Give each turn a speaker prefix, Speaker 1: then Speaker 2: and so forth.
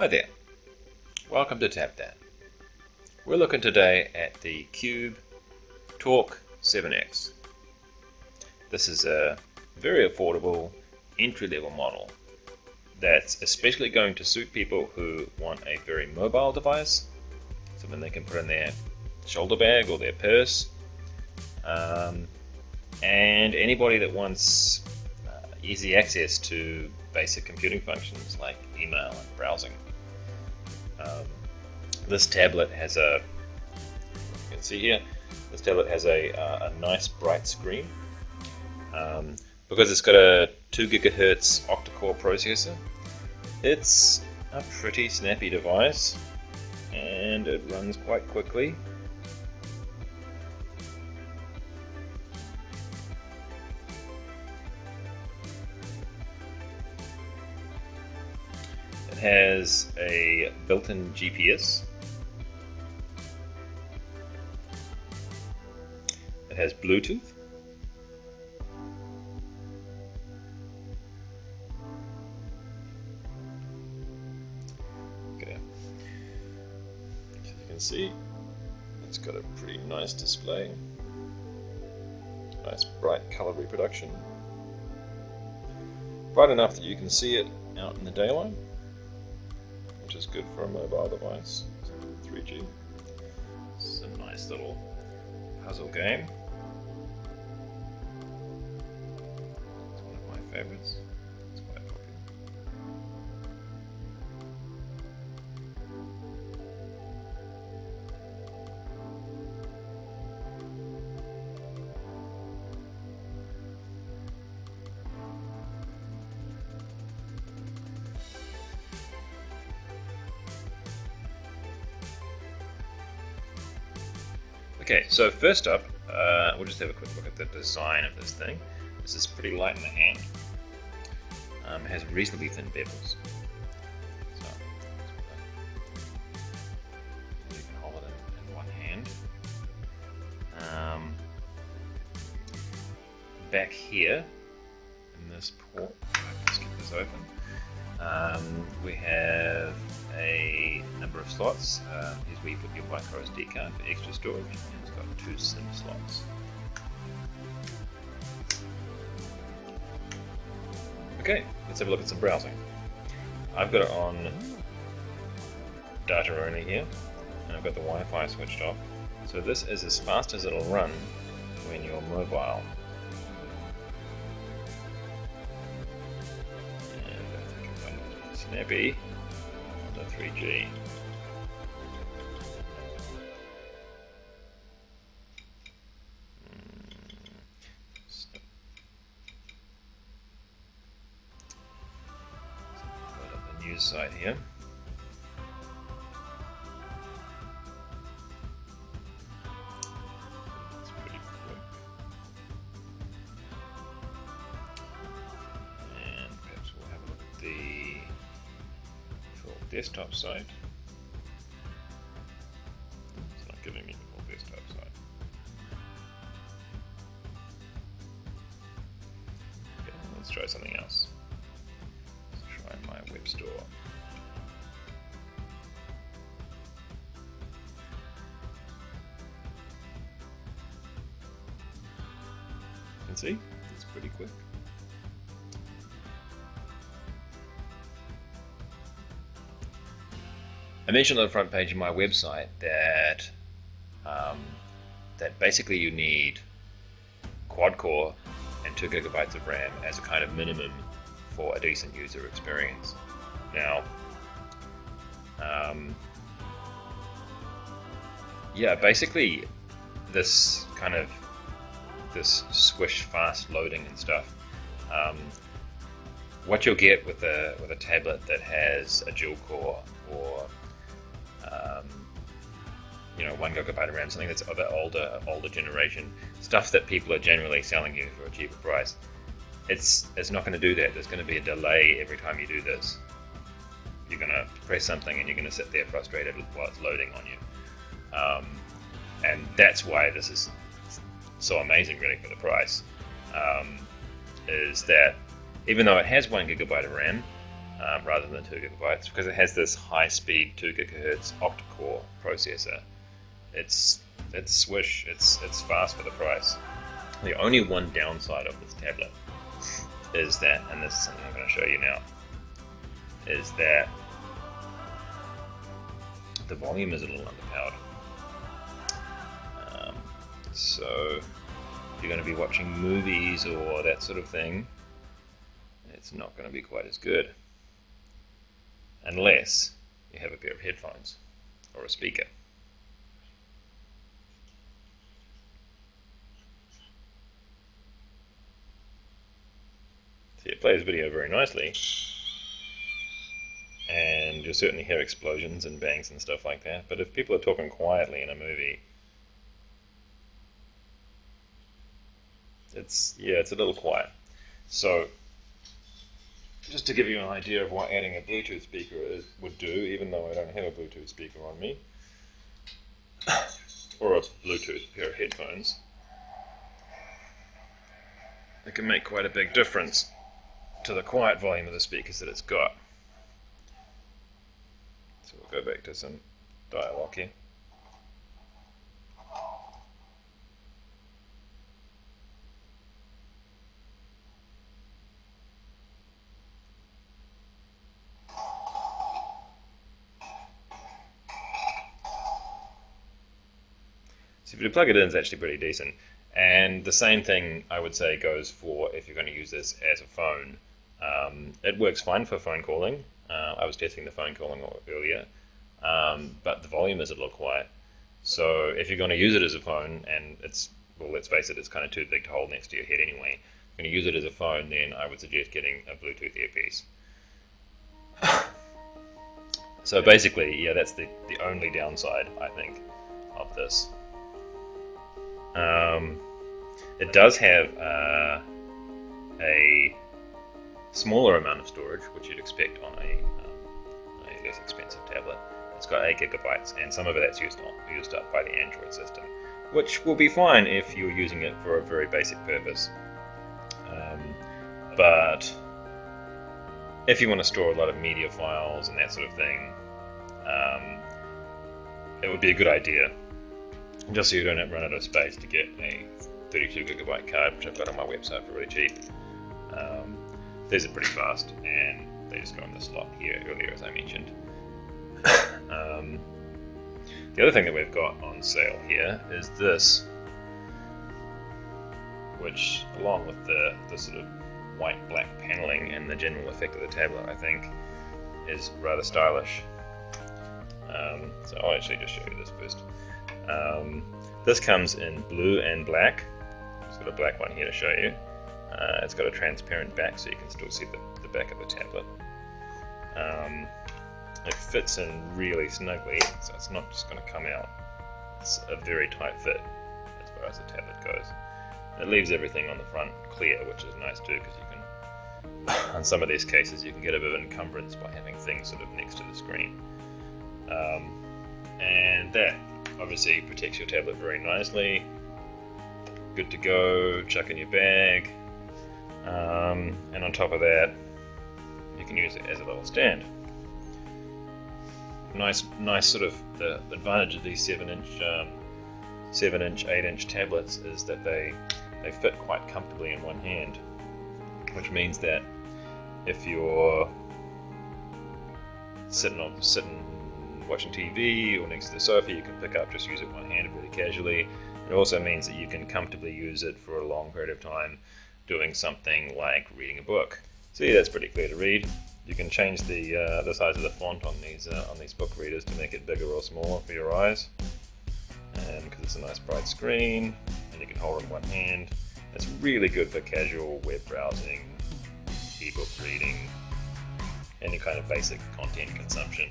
Speaker 1: Hi there, welcome to Tap That. We're looking today at the Cube Talk 7X. This is a very affordable entry-level model that's especially going to suit people who want a very mobile device, something they can put in their shoulder bag or their purse, and anybody that wants easy access to basic computing functions like email and browsing. This tablet has you can see here, this tablet has a nice bright screen. Because it's got a 2 GHz octa-core processor, it's a pretty snappy device and it runs quite quickly. It has a built-in GPS. It has Bluetooth. Okay. As you can see, it's got a pretty nice display. Nice bright color reproduction. Bright enough that you can see it out in the daylight, which is good for a mobile device. 3G. It's a nice little puzzle game. It's one of my favorites. It's quite popular. Okay, so first up, we'll just have a quick look at the design of this thing. This is pretty light in the hand. It has reasonably thin bezels. So, you can hold it in one hand. Back here, in this port, let's get this open. We have a number of slots. Here's where you put your micro SD card for extra storage, and it's got 2 SIM slots. Okay, let's have a look at some browsing. I've got it on data only here, and I've got the Wi-Fi switched off. So this is as fast as it'll run when you're mobile. And I think if I know it's snappy, 3G. Load up the news site here. It's pretty quick. And perhaps we'll have a look at the desktop site. It's not giving me the full desktop site. Okay, let's try something else. Let's try my web store. You can see, it's pretty quick. I mentioned on the front page of my website that that basically you need quad-core and 2 GB of RAM as a kind of minimum for a decent user experience. Now, yeah, basically this swish fast loading and stuff. What you'll get with a tablet that has a dual core or 1 GB of RAM, something that's of the older generation, stuff that people are generally selling you for a cheaper price. It's not going to do that. There's going to be a delay every time you do this. You're going to press something and you're going to sit there frustrated while it's loading on you. And that's why this is so amazing, really, for the price. Is that even though it has 1 GB of RAM, rather than 2 gigabytes, because it has this high-speed 2 gigahertz octa-core processor. It's swish. It's fast for the price. The only one downside of this tablet is that, and this is something I'm going to show you now, is that the volume is a little underpowered. So if you're going to be watching movies or that sort of thing, it's not going to be quite as good, unless you have a pair of headphones or a speaker. See, it plays video very nicely, and you'll certainly hear explosions and bangs and stuff like that, but if people are talking quietly in a movie, it's a little quiet. So just to give you an idea of what adding a Bluetooth speaker would do, even though I don't have a Bluetooth speaker on me, or a Bluetooth pair of headphones, it can make quite a big difference to the quiet volume of the speakers that it's got. So we'll go back to some dialogue here. So if you plug it in, it's actually pretty decent. And the same thing I would say goes for if you're going to use this as a phone. It works fine for phone calling. I was testing the phone calling earlier, but the volume is a little quiet. So if you're going to use it as a phone, and well, let's face it, it's kind of too big to hold next to your head anyway. If you're going to use it as a phone, then I would suggest getting a Bluetooth earpiece. So basically, yeah, that's the only downside, I think, of this. It does have a smaller amount of storage, which you'd expect on a less expensive tablet. It's got 8 gigabytes, and some of that's used up by the Android system, which will be fine if you're using it for a very basic purpose. But if you want to store a lot of media files and that sort of thing, it would be a good idea, just so you don't run out of space, to get a 32 gigabyte card, which I've got on my website for really cheap. These are pretty fast, and they just go in the slot here earlier, as I mentioned. The other thing that we've got on sale here is this, which, along with the sort of white-black paneling and the general effect of the tablet, I think is rather stylish. So I'll actually just show you this first. This comes in blue and black. It's got a black one here to show you. It's got a transparent back, so you can still see the back of the tablet. It fits in really snugly, so it's not just going to come out. It's a very tight fit as far as the tablet goes. It leaves everything on the front clear, which is nice too, because you can, on some of these cases, you can get a bit of encumbrance by having things sort of next to the screen. And that obviously protects your tablet very nicely. Good to go, chuck in your bag. And on top of that, you can use it as a little stand. Nice sort of, the advantage of these 7-inch, 8-inch tablets is that they fit quite comfortably in one hand, which means that if you're sitting watching TV or next to the sofa, you can pick up, just use it one-handed really casually. It also means that you can comfortably use it for a long period of time, doing something like reading a book. See, that's pretty clear to read. You can change the size of the font on these book readers to make it bigger or smaller for your eyes, and because it's a nice bright screen, and you can hold it in one hand. It's really good for casual web browsing, ebook reading, any kind of basic content consumption.